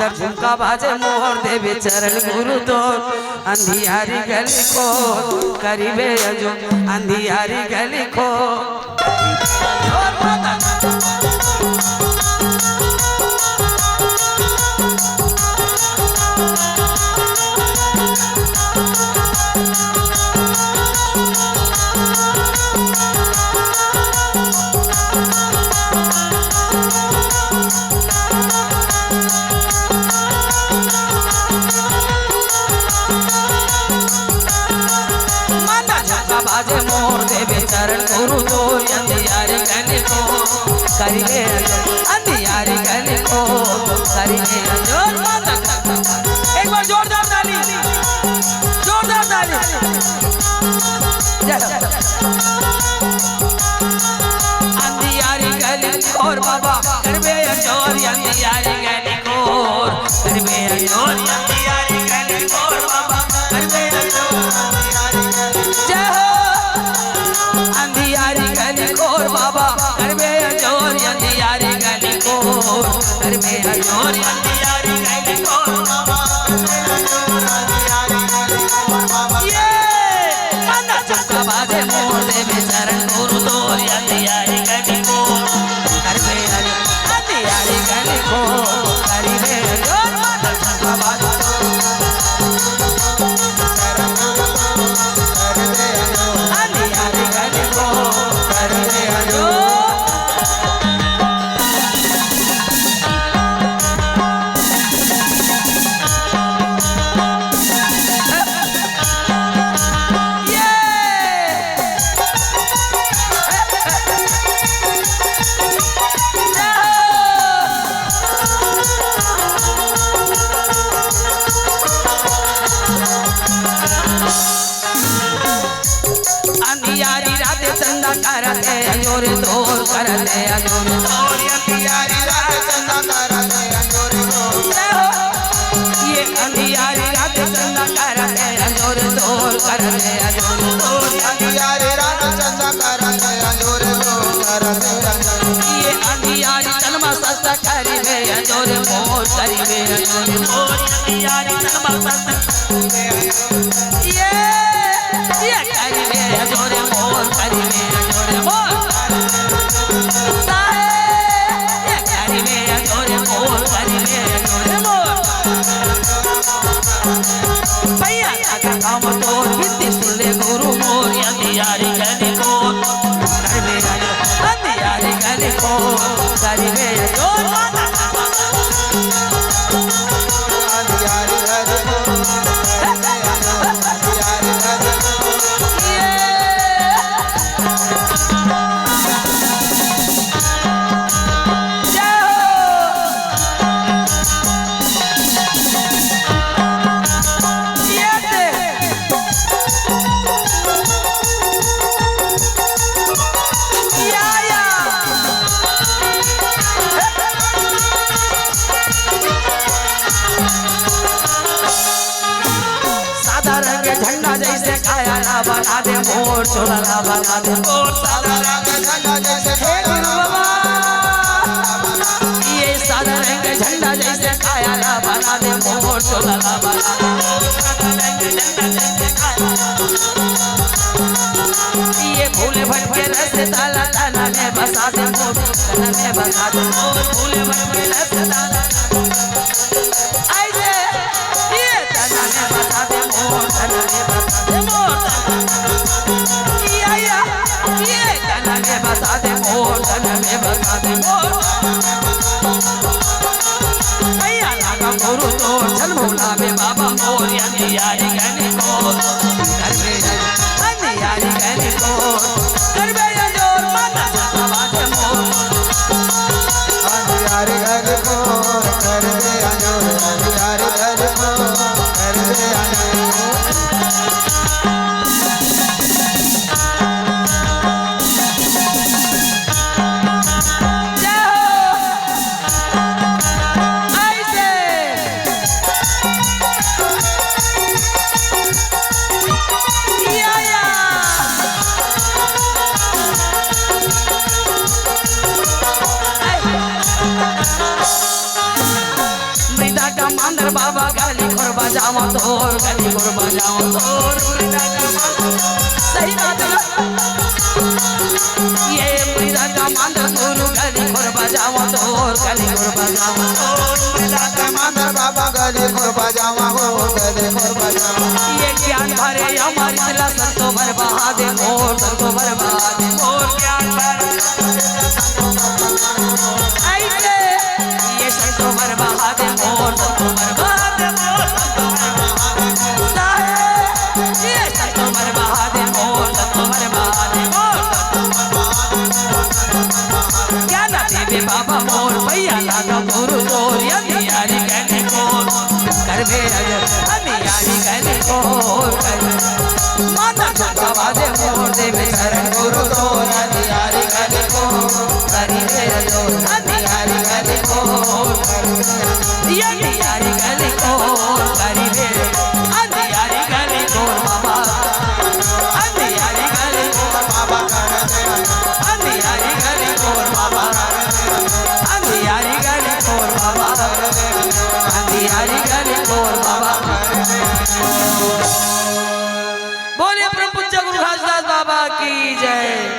अंदर झुमका बाजे मोर देवे चरण गुरु तो अंधियारी गली को करीबे जो अंधियारी गली को चरण गुरु तो अंधियारी गली को करीबे अंधियारी गली को करीबे जो एक बार जोरदार ताली जोरदार ताली अंधियारी गली और बाबा करीबे जोर अंधियारी गली को करीबे जोर अंधियारी गली और बाबा करीबे अंधियारी गली खोर बाबा करबे जोर अंधियारी गली खोर करबे जोर अंधियारी गली खोर बाबा ये अंधा चुका बाजे मोर देवे चरण गुरु तोर अंधियारी गली खोर करबे अंधियारी गली खोर करबे जोर अंधा चुका बाजे अंधियारी रात चंदा करते अंजोर तोर करते अंजोर तोर अंधियारी रात चंदा करते अंजोर तोर ये अंधियारी रात चंदा करते अंजोर तोर करते अंजोर तोर अंधियारी रात चंदा करते अंजोर तोर करते ये अंधियारी तनमा सस्ता करीबे अंजोर मोर करीबे अंजोर मोर अंधियारी तनमा सस्ता ये करीबे अंजोर मोर करीबे अंजोर मोर साहे ये करीबे अंजोर मोर करीबे अंजोर मोर भैया का काम तोर हिंदी सुले गुरु मोर अंधियारी गली को करीबे अंधियारी गली को करीबे अंजोर अंधियारी गली को झंडा जैसे काया ना बना दे मोर चोला ना बना दे मोर सादा रंग झंडा जैसे काया ना ये सादा रंग झंडा जैसे काया ना बना दे मोर चोला ना बना दे सादा रंग झंडा जैसे काया ये फूले भटके रस्ते ताला ताना में बसा दे मोर ताना में बसा दे मोर फूले भटके रस्ते ताला ऐसे ये ताना में बसा दे मोर ताना में बसा दे मोर या ये ताना में बसा दे मोर ताना में बसा दे मोर भैया लागा गुरु तो चल भोला में बाबा मोर अंधियारी गली को करबे अंधियारी गली को करबे जोर माता चुका बाजे मोर अंधियारी गली को करबे जोर अंधियारी गली को करबे मंदिर बाबा गली खोर बजाओ तोर गली खोर बजाओ तोर सही बात है ये मुरीदा का मंदिर गुरु गली खोर बजाओ तोर गली खोर बजाओ तोर मुरीदा का मंदिर बाबा गली खोर बजावा हो गली खोर बजावा ये ज्ञान भरे हमारी दिला संतो भर बहादे मोर संतो भर बहादे मोर ज्ञान भरे ऐसे ये संतो भर बहादे मोर संतो भर बहादे मोर ये संतो भर बहादे मोर संतो भर बहादे मोर ज्ञान देवे बाबा मोर भैया लागा गुरु तोर यारी कहने को करबे अजर यारी कहने को माता गवादे मोर देवे शरण गुरु तोर यारी कहने को करिबे अजर यारी कहने को यारी कहने को करिबे यारी कहने को बाबा यारी कहने को बाबा करते यारी कहने को बाबा यारी कहने को बाबा यारी कहने को बाबा